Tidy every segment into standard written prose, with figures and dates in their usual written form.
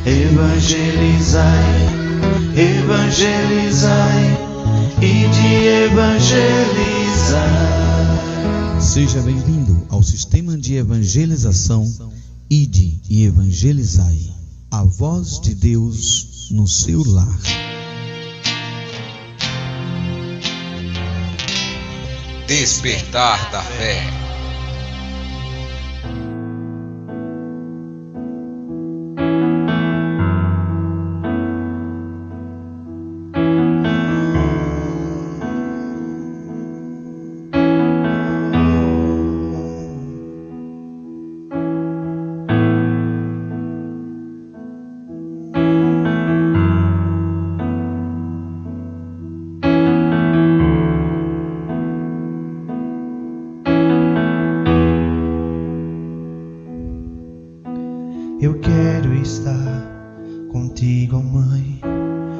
Evangelizai, evangelizai e de evangelizar. Seja bem-vindo ao Sistema de Evangelização Ide e Evangelizai, a voz de Deus no seu lar. Despertar da Fé. Eu quero estar contigo, mãe,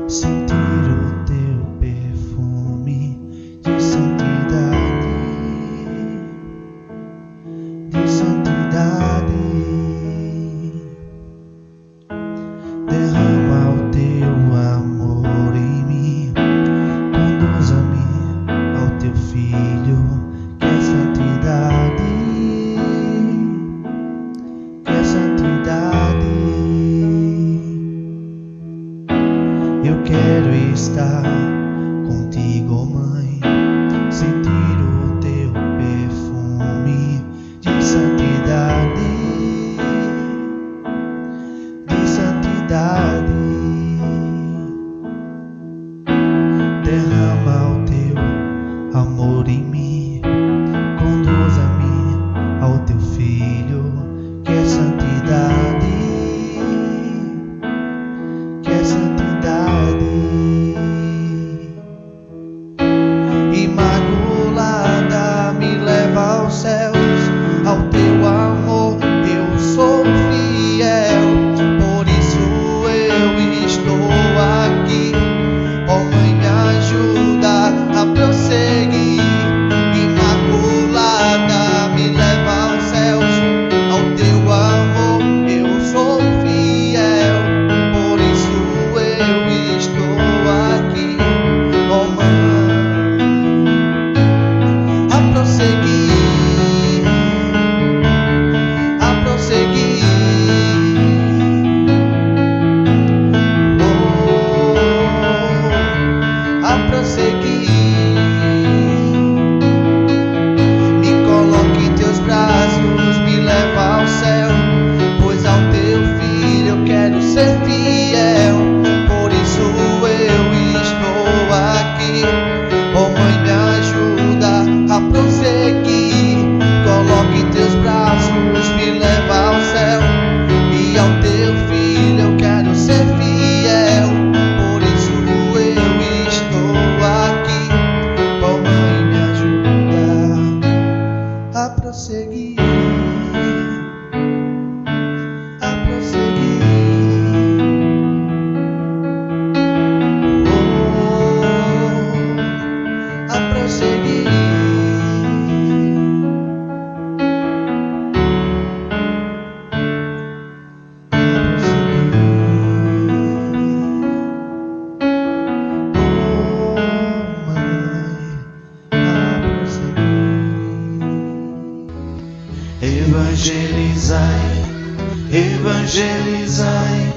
sentir o teu perfume de santidade, de santidade. Derrama o teu amor em mim, conduza-me ao teu filho, que é santidade. Eu quero estar contigo, mãe, sentir o teu perfume de santidade, de santidade. Derrama o teu amor em mim, conduza-me ao teu filho, que é santidade, que é santidade. Imaculada, me leva aos céus, ao teu amor eu sou fiel, por isso eu estou aqui. Ó mãe, me ajuda a prosseguir. Imaculada, me leva aos céus, ao teu amor eu sou fiel, por isso eu estou aqui. Ó mãe, a prosseguir, a prosseguir. Oh, a prosseguir. Me coloque em teus braços, me leva ao céu, pois ao teu filho eu quero ser fiel, por isso eu estou aqui. Oh mãe, me ajuda a prosseguir. Coloque em teus braços, me leva ao céu, e ao teu filho eu quero ser fiel, por isso eu estou aqui. Oh mãe, me ajuda a prosseguir, a prosseguir. Oh, a prosseguir. Evangelizai, evangelizai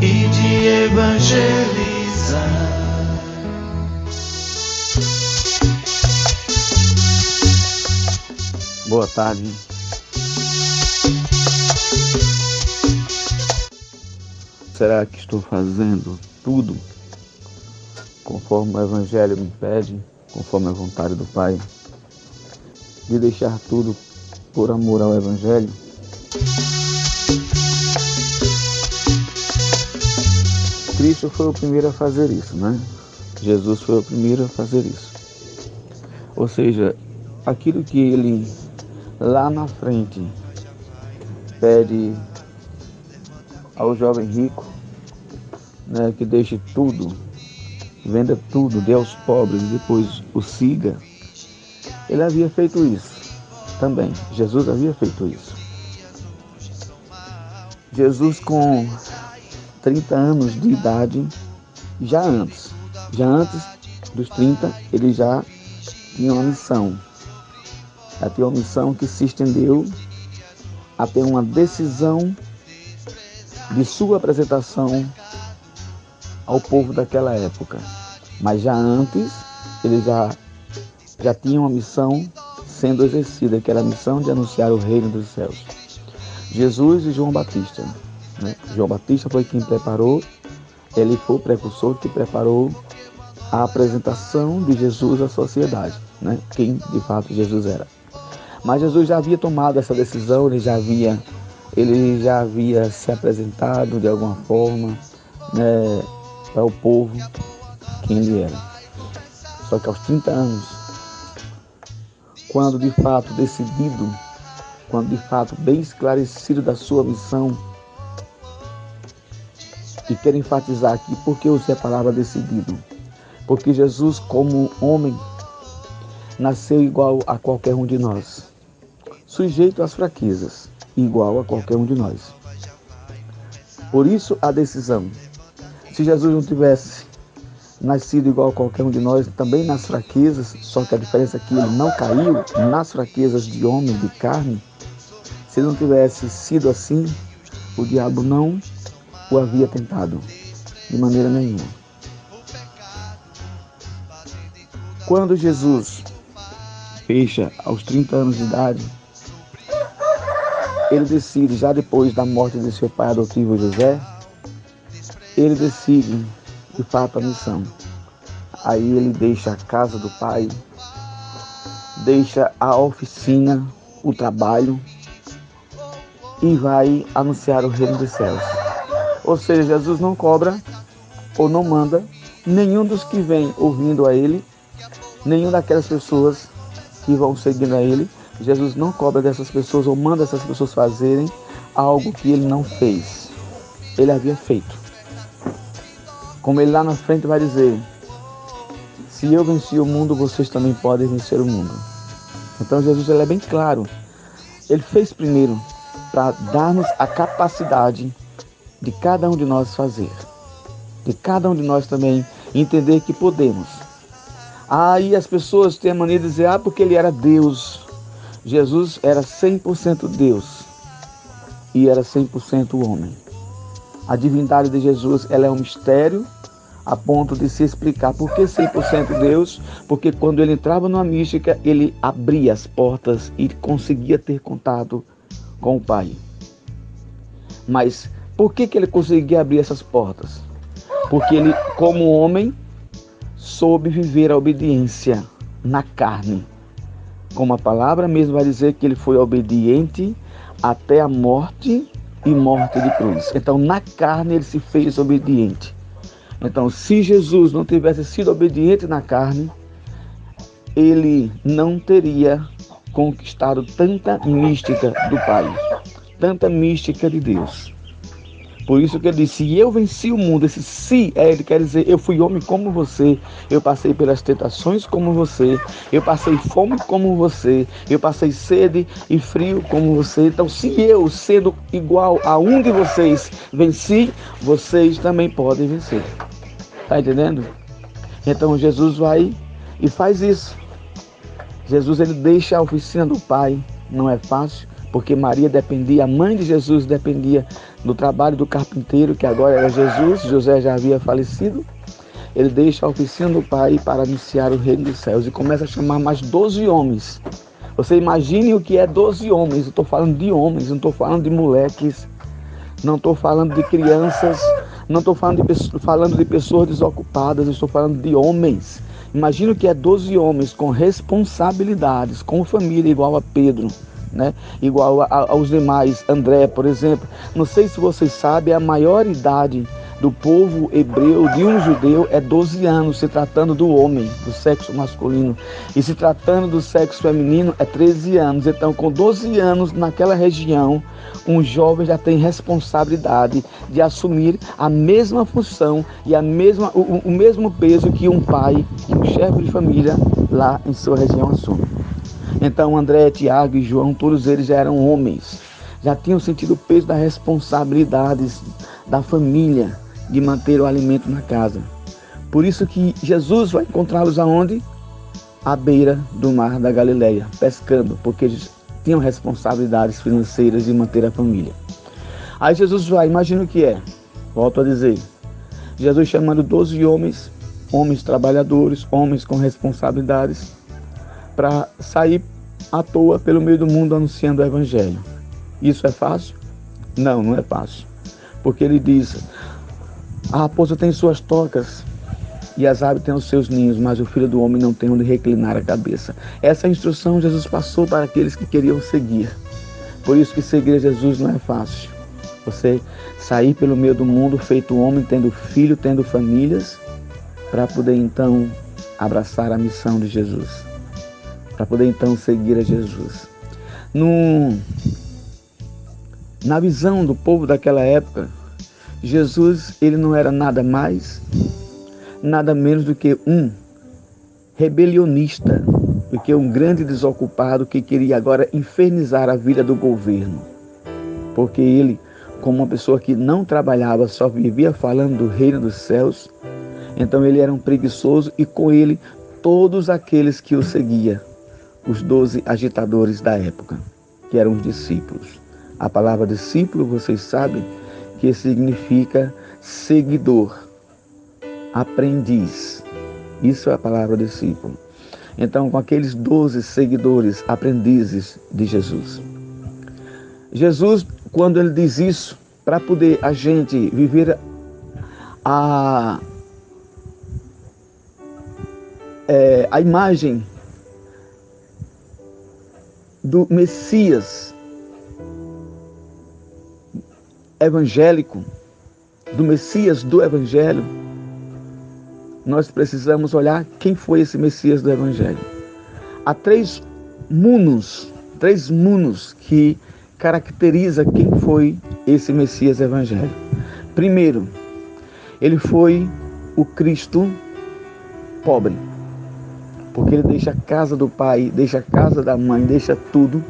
e de evangelizar. Boa tarde. Será que estou fazendo tudo conforme o Evangelho me pede, conforme a vontade do Pai, de deixar tudo por amor ao Evangelho? Cristo foi o primeiro a fazer isso, né? Jesus foi o primeiro a fazer isso. Ou seja, aquilo que ele lá na frente pede ao jovem rico, né, que deixe tudo, venda tudo, dê aos pobres e depois o siga. Ele havia feito isso também. Jesus havia feito isso. Jesus, com 30 anos de idade, já antes dos 30, ele já tinha uma missão. Já tinha uma missão que se estendeu até uma decisão de sua apresentação ao povo daquela época. Mas já antes, ele já tinha uma missão sendo exercida, que era a missão de anunciar o reino dos céus. Jesus e João Batista. João Batista foi quem preparou, ele foi o precursor que preparou a apresentação de Jesus à sociedade, quem de fato Jesus era. Mas Jesus já havia tomado essa decisão, ele já havia se apresentado de alguma forma para o povo quem ele era. Só que aos 30 anos, quando de fato decidido, quando de fato bem esclarecido da sua missão, e quero enfatizar aqui porque eu usei a palavra decidido, porque Jesus, como homem, nasceu igual a qualquer um de nós, sujeito às fraquezas, igual a qualquer um de nós. Por isso a decisão. Se Jesus não tivesse nascido igual a qualquer um de nós, também nas fraquezas, só que a diferença é que ele não caiu nas fraquezas de homem, de carne. Se não tivesse sido assim, o diabo não o havia tentado, de maneira nenhuma. Quando Jesus fecha aos 30 anos de idade, ele decide, já depois da morte de seu pai adotivo José, ele decide de fato a missão. Aí ele deixa a casa do pai, deixa a oficina, o trabalho e vai anunciar o reino dos céus. Ou seja, Jesus não cobra ou não manda nenhum dos que vem ouvindo a ele, nenhum daquelas pessoas que vão seguindo a ele. Jesus não cobra dessas pessoas ou manda essas pessoas fazerem algo que ele não fez. Ele havia feito. Como ele lá na frente vai dizer, se eu venci o mundo, vocês também podem vencer o mundo. Então Jesus ele é bem claro. Ele fez primeiro para dar-nos a capacidade de cada um de nós fazer. De cada um de nós também entender que podemos. Aí as pessoas têm a mania de dizer, porque ele era Deus. Jesus era 100% Deus e era 100% homem. A divindade de Jesus ela é um mistério a ponto de se explicar por que 100% Deus, porque quando ele entrava numa mística, ele abria as portas e conseguia ter contato com o Pai. Mas por que ele conseguia abrir essas portas? Porque ele, como homem, soube viver a obediência na carne. Como a palavra mesmo vai dizer que ele foi obediente até a morte e morte de cruz. Então, na carne, ele se fez obediente. Então, se Jesus não tivesse sido obediente na carne, ele não teria conquistado tanta mística do Pai, tanta mística de Deus. Por isso que ele disse, eu venci o mundo. Esse se, ele quer dizer, eu fui homem como você, eu passei pelas tentações como você, eu passei fome como você, eu passei sede e frio como você. Então, se eu, sendo igual a um de vocês, venci, vocês também podem vencer. Está entendendo? Então, Jesus vai e faz isso. Jesus, ele deixa a oficina do Pai, não é fácil, porque Maria dependia, a mãe de Jesus dependia do trabalho do carpinteiro, que agora era Jesus, José já havia falecido. Ele deixa a oficina do Pai para anunciar o reino dos céus e começa a chamar mais 12 homens. Você imagine o que é 12 homens, eu estou falando de homens, não estou falando de moleques, não estou falando de crianças, não estou falando de pessoas desocupadas, eu estou falando de homens. Imagine o que é 12 homens com responsabilidades, com família igual a Pedro, igual aos demais, André, por exemplo. Não sei se vocês sabem, a maior idade do povo hebreu, de um judeu, é 12 anos, se tratando do homem, do sexo masculino. E se tratando do sexo feminino, é 13 anos. Então, com 12 anos, naquela região, um jovem já tem responsabilidade de assumir a mesma função e o mesmo peso que um pai, que um chefe de família lá em sua região assume. Então André, Tiago e João, todos eles já eram homens, já tinham sentido o peso das responsabilidades da família de manter o alimento na casa. Por isso que Jesus vai encontrá-los aonde? À beira do mar da Galileia, pescando, porque eles tinham responsabilidades financeiras de manter a família. Aí Jesus vai, imagina o que é, volto a dizer, Jesus chamando 12 homens, homens trabalhadores, homens com responsabilidades, para sair à toa pelo meio do mundo anunciando o Evangelho. Isso é fácil? Não, não é fácil. Porque ele diz, a raposa tem suas tocas e as aves têm os seus ninhos, mas o Filho do Homem não tem onde reclinar a cabeça. Essa instrução Jesus passou para aqueles que queriam seguir. Por isso que seguir Jesus não é fácil. Você sair pelo meio do mundo feito homem, tendo filho, tendo famílias, para poder então abraçar a missão de Jesus. Para poder então seguir a Jesus. Na visão do povo daquela época, Jesus ele não era nada mais, nada menos do que um rebelionista, do que um grande desocupado que queria agora infernizar a vida do governo. Porque ele, como uma pessoa que não trabalhava, só vivia falando do reino dos céus, então ele era um preguiçoso e com ele todos aqueles que o seguiam, os 12 agitadores da época, que eram os discípulos. A palavra discípulo, vocês sabem, que significa seguidor, aprendiz. Isso é a palavra discípulo. Então, com aqueles 12 seguidores, aprendizes de Jesus. Jesus, quando ele diz isso, para poder a gente viver a imagem do Messias evangélico, do Messias do Evangelho, nós precisamos olhar quem foi esse Messias do Evangelho. Há três munos que caracteriza quem foi esse Messias evangélico. Primeiro, ele foi o Cristo pobre, porque ele deixa a casa do pai, deixa a casa da mãe, deixa tudo,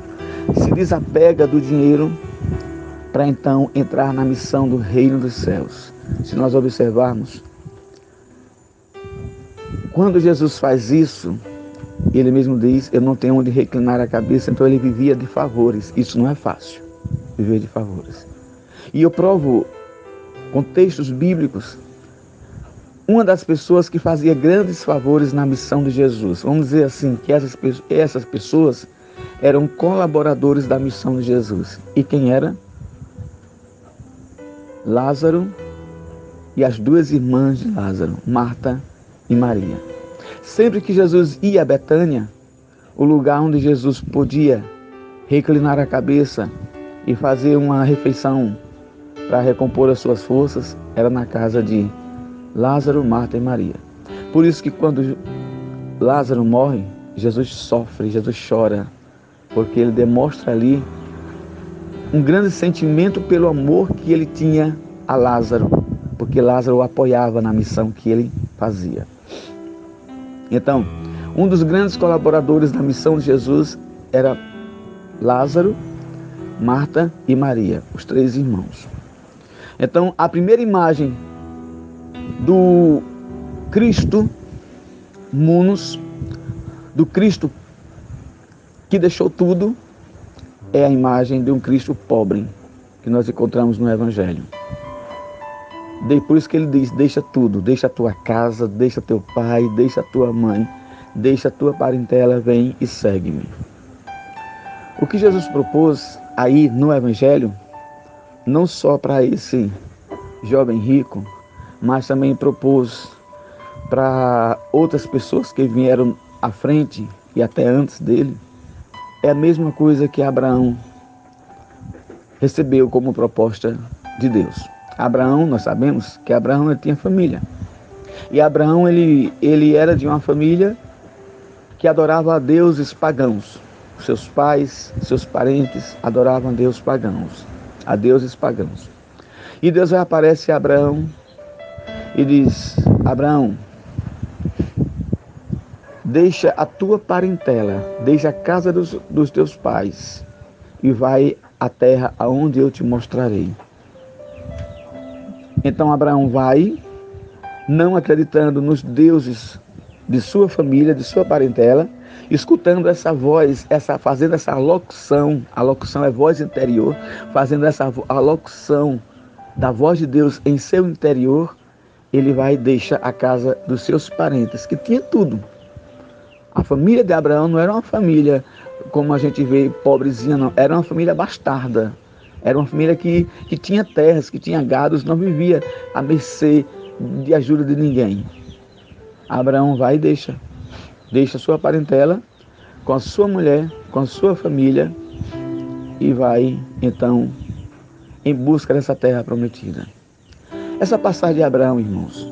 se desapega do dinheiro para então entrar na missão do reino dos céus. Se nós observarmos, quando Jesus faz isso, ele mesmo diz, eu não tenho onde reclinar a cabeça, então ele vivia de favores. Isso não é fácil, viver de favores. E eu provo com textos bíblicos, uma das pessoas que fazia grandes favores na missão de Jesus. Vamos dizer assim, que essas pessoas eram colaboradores da missão de Jesus. E quem era? Lázaro e as duas irmãs de Lázaro, Marta e Maria. Sempre que Jesus ia a Betânia, o lugar onde Jesus podia reclinar a cabeça e fazer uma refeição para recompor as suas forças, era na casa de Lázaro, Marta e Maria. Por isso que quando Lázaro morre, Jesus sofre, Jesus chora, porque ele demonstra ali um grande sentimento pelo amor que ele tinha a Lázaro, porque Lázaro o apoiava na missão que ele fazia. Então, um dos grandes colaboradores da missão de Jesus era Lázaro, Marta e Maria, os três irmãos. Então, a primeira imagem do Cristo munus, do Cristo que deixou tudo, é a imagem de um Cristo pobre, que nós encontramos no Evangelho. Depois que ele diz, deixa tudo, deixa a tua casa, deixa teu pai, deixa a tua mãe, deixa a tua parentela, vem e segue-me. O que Jesus propôs aí no Evangelho, não só para esse jovem rico, mas também propôs para outras pessoas que vieram à frente e até antes dele, é a mesma coisa que Abraão recebeu como proposta de Deus. Abraão, nós sabemos que Abraão ele tinha família. E Abraão ele era de uma família que adorava a deuses pagãos. Seus pais, seus parentes adoravam a deuses pagãos. E Deus aparece a Abraão e diz, Abraão, deixa a tua parentela, deixa a casa dos teus pais e vai a terra aonde eu te mostrarei. Então Abraão vai, não acreditando nos deuses de sua família, de sua parentela, escutando essa voz, fazendo essa alocução, a locução é voz interior, fazendo essa alocução da voz de Deus em seu interior, ele vai e deixa a casa dos seus parentes, que tinha tudo. A família de Abraão não era uma família, como a gente vê, pobrezinha, não. Era uma família bastarda. Era uma família que tinha terras, que tinha gados, não vivia à mercê de ajuda de ninguém. Abraão vai e deixa sua parentela com a sua mulher, com a sua família e vai, então, em busca dessa terra prometida. Essa passagem de Abraão, irmãos,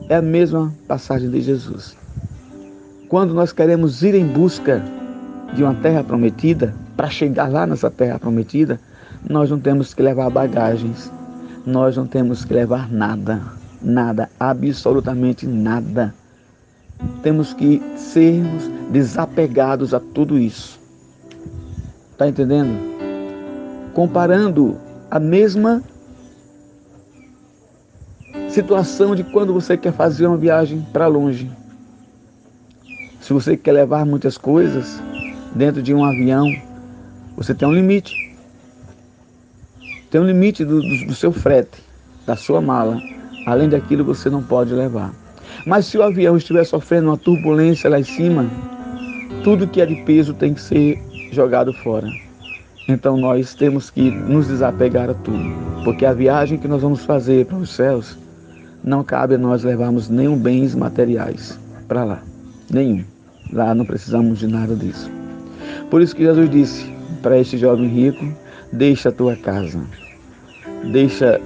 é a mesma passagem de Jesus. Quando nós queremos ir em busca de uma terra prometida, para chegar lá nessa terra prometida, nós não temos que levar bagagens, nós não temos que levar nada, absolutamente nada. Temos que sermos desapegados a tudo isso. Está entendendo? Comparando a mesma situação de quando você quer fazer uma viagem para longe. Se você quer levar muitas coisas dentro de um avião, você tem um limite. Tem um limite do seu frete, da sua mala. Além daquilo, você não pode levar. Mas se o avião estiver sofrendo uma turbulência lá em cima, tudo que é de peso tem que ser jogado fora. Então nós temos que nos desapegar a tudo. Porque a viagem que nós vamos fazer para os céus, não cabe a nós levarmos nenhum bens materiais para lá. Nenhum. Lá não precisamos de nada disso. Por isso que Jesus disse para este jovem rico, deixa a tua casa. Deixa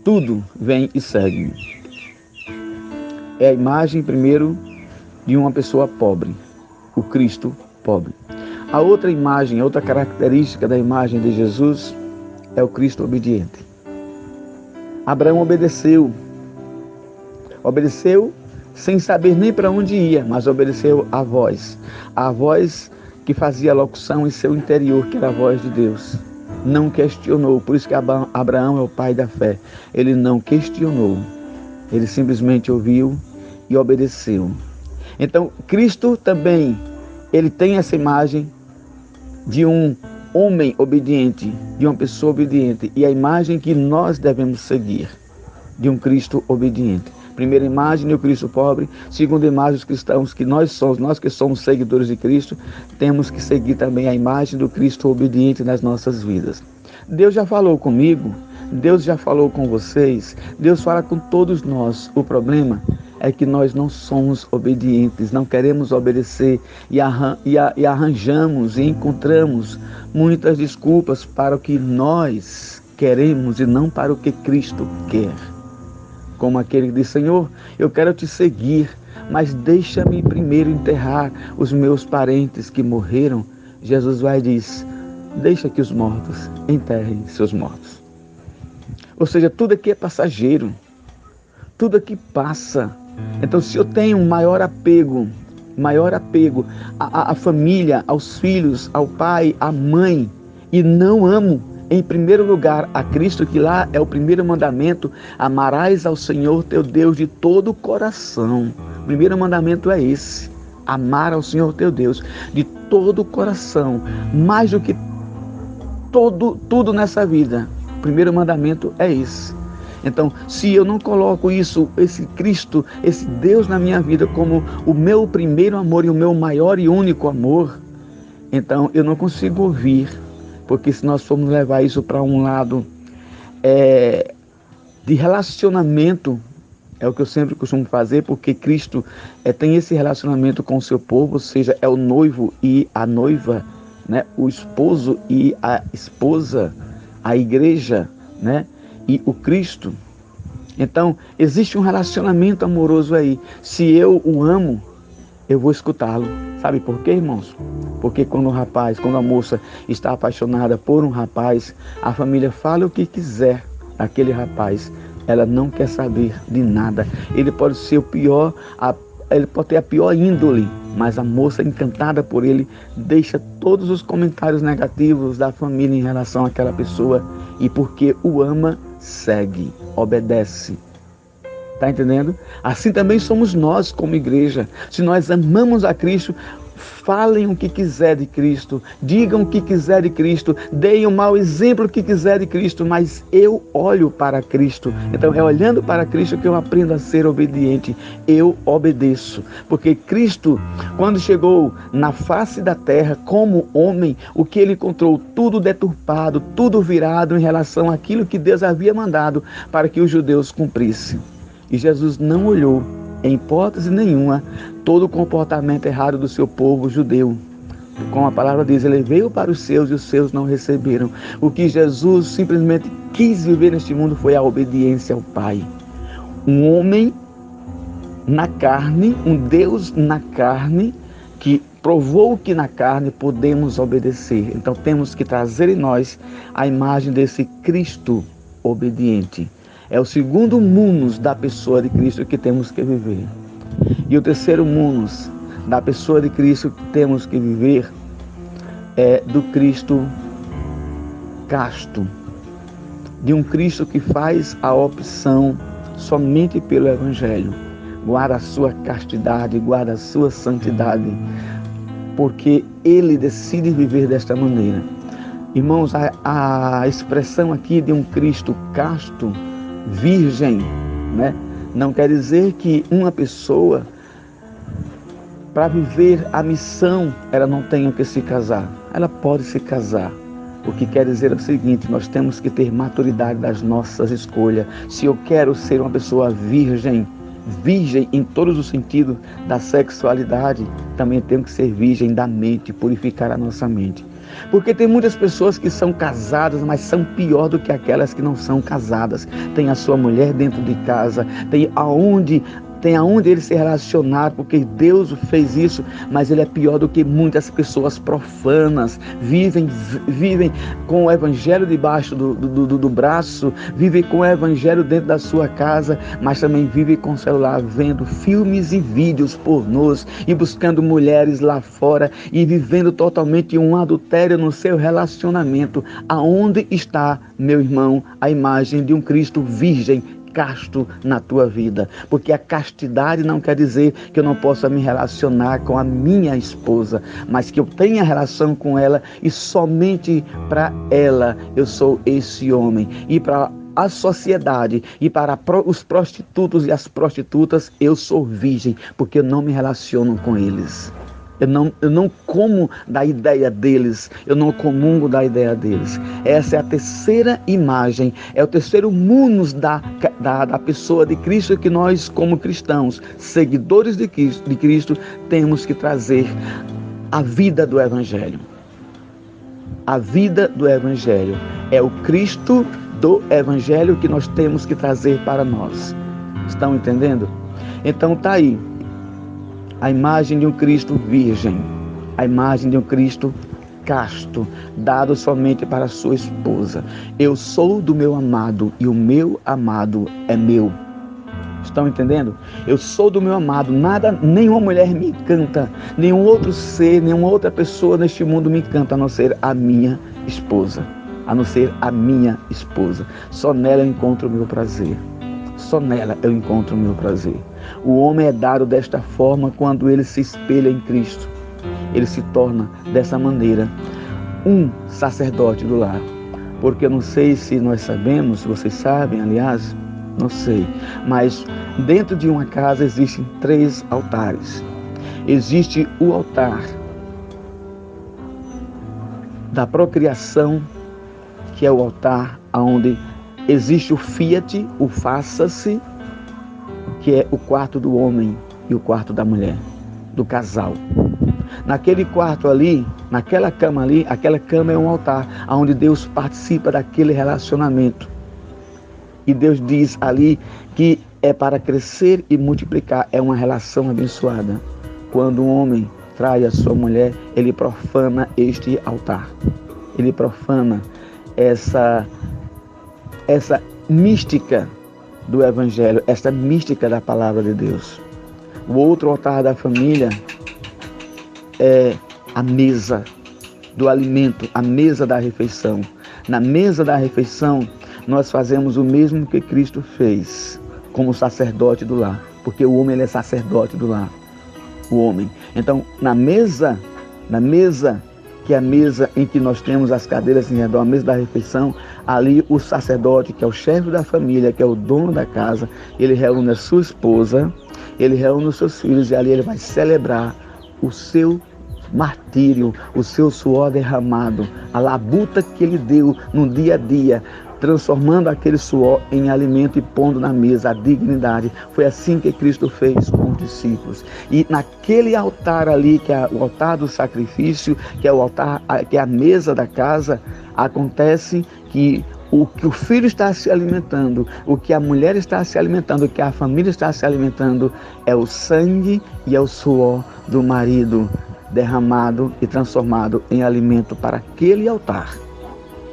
tudo, vem e segue-me. É a imagem, primeiro, de uma pessoa pobre, o Cristo pobre. A outra imagem, a outra característica da imagem de Jesus é o Cristo obediente. Abraão obedeceu sem saber nem para onde ia, mas obedeceu a voz que fazia locução em seu interior, que era a voz de Deus. Não questionou, por isso que Abraão é o pai da fé. Ele não questionou, ele simplesmente ouviu e obedeceu. Então, Cristo também, ele tem essa imagem de um homem obediente, de uma pessoa obediente, e a imagem que nós devemos seguir, de um Cristo obediente. Primeira imagem, o Cristo pobre. Segunda imagem, os cristãos que nós que somos seguidores de Cristo, temos que seguir também a imagem do Cristo obediente nas nossas vidas. Deus já falou comigo, Deus já falou com vocês, Deus fala com todos nós. O problema é que nós não somos obedientes, não queremos obedecer e arranjamos e encontramos muitas desculpas para o que nós queremos e não para o que Cristo quer. Como aquele que diz, Senhor, eu quero te seguir, mas deixa-me primeiro enterrar os meus parentes que morreram. Jesus vai e diz, deixa que os mortos enterrem seus mortos. Ou seja, tudo aqui é passageiro, tudo aqui passa. Então, se eu tenho um maior apego à família, aos filhos, ao pai, à mãe, e não amo em primeiro lugar a Cristo, que lá é o primeiro mandamento, amarás ao Senhor teu Deus de todo o coração. O primeiro mandamento é esse, amar ao Senhor teu Deus de todo o coração, mais do que tudo nessa vida. O primeiro mandamento é esse. Então, se eu não coloco esse Cristo, esse Deus na minha vida como o meu primeiro amor e o meu maior e único amor, então eu não consigo ouvir. Porque se nós formos levar isso para um lado de relacionamento, é o que eu sempre costumo fazer, porque Cristo tem esse relacionamento com o seu povo, ou seja, é o noivo e a noiva, né? O esposo e a esposa, a igreja, né? E o Cristo. Então, existe um relacionamento amoroso aí. Se eu o amo, eu vou escutá-lo. Sabe por quê, irmãos? Porque quando a moça está apaixonada por um rapaz, a família fala o que quiser daquele rapaz. Ela não quer saber de nada. Ele pode ser o pior, ele pode ter a pior índole, mas a moça, encantada por ele, deixa todos os comentários negativos da família em relação àquela pessoa e porque o ama, segue, obedece. Está entendendo? Assim também somos nós como igreja. Se nós amamos a Cristo, falem o que quiser de Cristo, digam o que quiser de Cristo, deem o mau exemplo que quiser de Cristo, mas eu olho para Cristo. Então é olhando para Cristo que eu aprendo a ser obediente. Eu obedeço, porque Cristo, quando chegou na face da terra como homem, o que ele encontrou? Tudo deturpado, tudo virado em relação àquilo que Deus havia mandado para que os judeus cumprissem. E Jesus não olhou, em hipótese nenhuma, todo o comportamento errado do seu povo judeu. Como a palavra diz, ele veio para os seus e os seus não receberam. O que Jesus simplesmente quis viver neste mundo foi a obediência ao Pai. Um homem na carne, um Deus na carne, que provou que na carne podemos obedecer. Então temos que trazer em nós a imagem desse Cristo obediente. É o segundo munus da pessoa de Cristo que temos que viver. E o terceiro munus da pessoa de Cristo que temos que viver é do Cristo casto. De um Cristo que faz a opção somente pelo Evangelho. Guarda a sua castidade, guarda a sua santidade, porque ele decide viver desta maneira. Irmãos, a expressão aqui de um Cristo casto, virgem, né? Não quer dizer que uma pessoa, para viver a missão, ela não tenha que se casar. Ela pode se casar. O que quer dizer é o seguinte: nós temos que ter maturidade das nossas escolhas. Se eu quero ser uma pessoa virgem, virgem em todos os sentidos da sexualidade, também temos que ser virgem da mente, purificar a nossa mente. Porque tem muitas pessoas que são casadas, mas são pior do que aquelas que não são casadas. Tem a sua mulher dentro de casa, tem aonde ele se relacionar, porque Deus fez isso, mas ele é pior do que muitas pessoas profanas, vivem com o evangelho debaixo do braço, vivem com o evangelho dentro da sua casa, mas também vivem com o celular, vendo filmes e vídeos pornôs e buscando mulheres lá fora e vivendo totalmente um adultério no seu relacionamento. Aonde está, meu irmão, a imagem de um Cristo virgem, casto na tua vida? Porque a castidade não quer dizer que eu não possa me relacionar com a minha esposa, mas que eu tenha relação com ela e somente para ela eu sou esse homem. E para a sociedade e para os prostitutos e as prostitutas eu sou virgem, porque eu não me relaciono com eles. Eu não como da ideia deles, eu não comungo da ideia deles. Essa é a terceira imagem, é o terceiro munus da pessoa de Cristo que nós, como cristãos, seguidores de Cristo, temos que trazer a vida do Evangelho. A vida do Evangelho é o Cristo do Evangelho que nós temos que trazer para nós. Estão entendendo? Então tá aí. A imagem de um Cristo virgem, a imagem de um Cristo casto, dado somente para a sua esposa. Eu sou do meu amado e o meu amado é meu. Estão entendendo? Eu sou do meu amado, nenhuma mulher me encanta, nenhum outro ser, nenhuma outra pessoa neste mundo me encanta, a não ser a minha esposa. A não ser a minha esposa. Só nela eu encontro o meu prazer. Só nela eu encontro o meu prazer. O homem é dado desta forma quando ele se espelha em Cristo. Ele se torna, dessa maneira, um sacerdote do lar. Porque eu não sei se nós sabemos, se vocês sabem, aliás, não sei. Mas dentro de uma casa existem 3 altares. Existe o altar da procriação, que é o altar onde existe o fiat, o faça-se, que é o quarto do homem e o quarto da mulher, do casal. Naquele quarto ali, naquela cama ali, aquela cama é um altar, onde Deus participa daquele relacionamento. E Deus diz ali que é para crescer e multiplicar, é uma relação abençoada. Quando um homem trai a sua mulher, ele profana este altar. Ele profana essa mística do Evangelho, essa mística da palavra de Deus. O outro altar da família é a mesa do alimento, a mesa da refeição. Na mesa da refeição, nós fazemos o mesmo que Cristo fez como sacerdote do lar, porque o homem ele é sacerdote do lar, o homem. Então, na mesa, que é a mesa em que nós temos as cadeiras em redor, a mesa da refeição, ali o sacerdote, que é o chefe da família, que é o dono da casa, ele reúne a sua esposa, ele reúne os seus filhos e ali ele vai celebrar o seu martírio, o seu suor derramado, a labuta que ele deu no dia a dia, transformando aquele suor em alimento e pondo na mesa a dignidade. Foi assim que Cristo fez com os discípulos. E naquele altar ali, que é o altar do sacrifício, que é o altar, que é a mesa da casa, acontece que o que o filho está se alimentando, o que a mulher está se alimentando, o que a família está se alimentando, é o sangue e é o suor do marido derramado e transformado em alimento para aquele altar.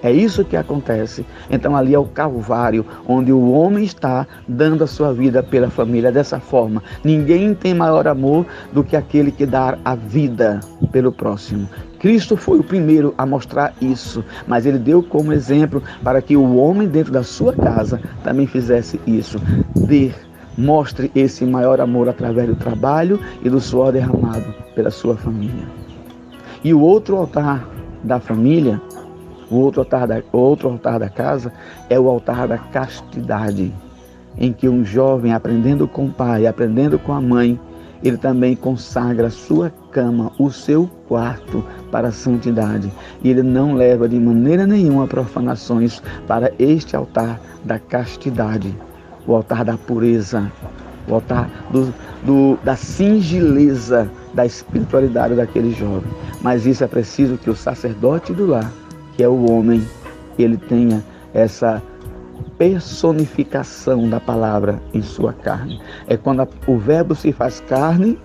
É isso que acontece. Então ali é o Calvário, onde o homem está dando a sua vida pela família dessa forma. Ninguém tem maior amor do que aquele que dá a vida pelo próximo. Cristo foi o primeiro a mostrar isso, mas ele deu como exemplo para que o homem dentro da sua casa também fizesse isso. Mostre esse maior amor através do trabalho e do suor derramado pela sua família. E o outro altar da família, o outro altar da casa é o altar da castidade, em que um jovem, aprendendo com o pai, aprendendo com a mãe, ele também consagra a sua cama, o seu quarto para a santidade. E ele não leva de maneira nenhuma profanações para este altar da castidade, o altar da pureza, o altar da singeleza, da espiritualidade daquele jovem. Mas isso é preciso que o sacerdote do lar, que é o homem, ele tenha essa personificação da palavra em sua carne. É quando o verbo se faz carne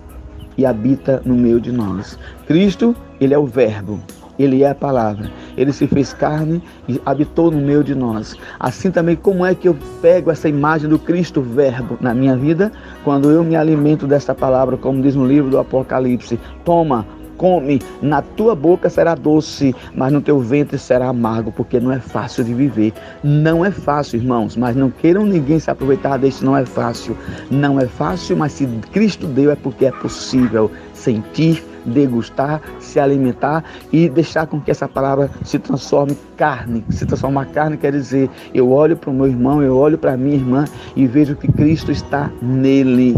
e habita no meio de nós. Cristo, ele é o verbo, ele é a palavra. Ele se fez carne e habitou no meio de nós. Assim também, como é que eu pego essa imagem do Cristo verbo na minha vida? Quando eu me alimento desta palavra, como diz no livro do Apocalipse: toma, come, na tua boca será doce, mas no teu ventre será amargo, porque não é fácil de viver. Não é fácil, irmãos, mas não queiram ninguém se aproveitar desse não é fácil. Não é fácil, mas se Cristo deu é porque é possível sentir, degustar, se alimentar e deixar com que essa palavra se transforme carne. Se transformar carne quer dizer, eu olho para o meu irmão, eu olho para a minha irmã e vejo que Cristo está nele,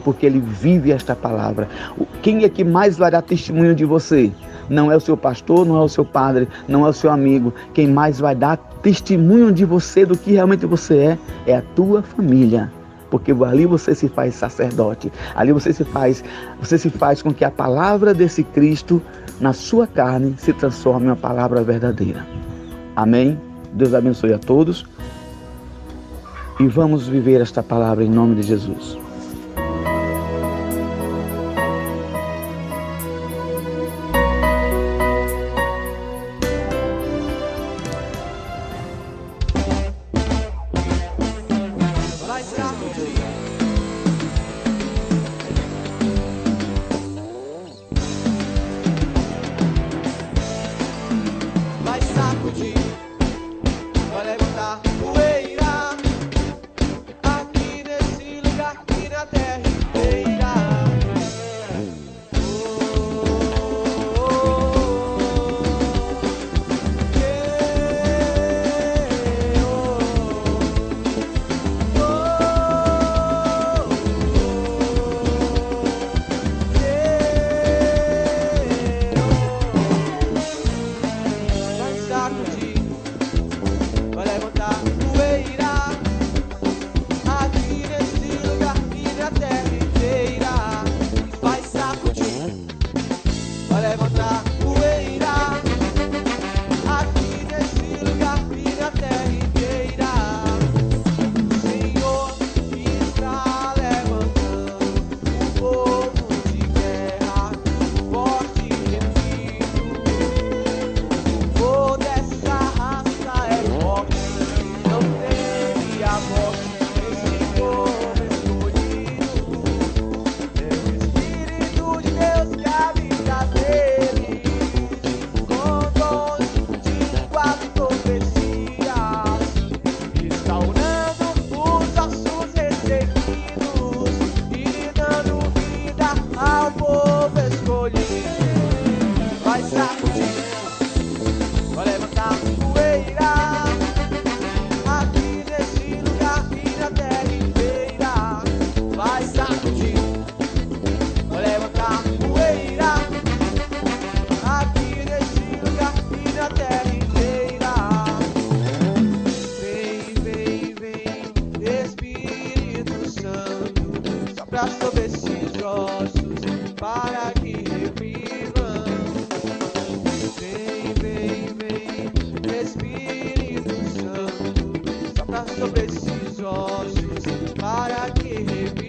porque ele vive esta palavra. Quem é que mais vai dar testemunho de você? Não é o seu pastor, não é o seu padre, não é o seu amigo. Quem mais vai dar testemunho de você, do que realmente você é a tua família. Porque ali você se faz sacerdote, ali você se faz com que a palavra desse Cristo na sua carne se transforme em uma palavra verdadeira. Amém? Deus abençoe a todos e vamos viver esta palavra em nome de Jesus. Vai sacudir, vai levantar poeira aqui nesse lugar, aqui na terra inteira. Vai levantar poeira aqui nesse lugar, aqui na terra. sopra sobre esses ossos para que revivam. Vem, vem, vem, Espírito Santo, sopra sobre esses ossos para que revivam.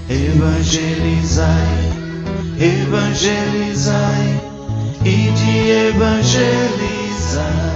Evangelizai, evangelizai, e de evangelizar.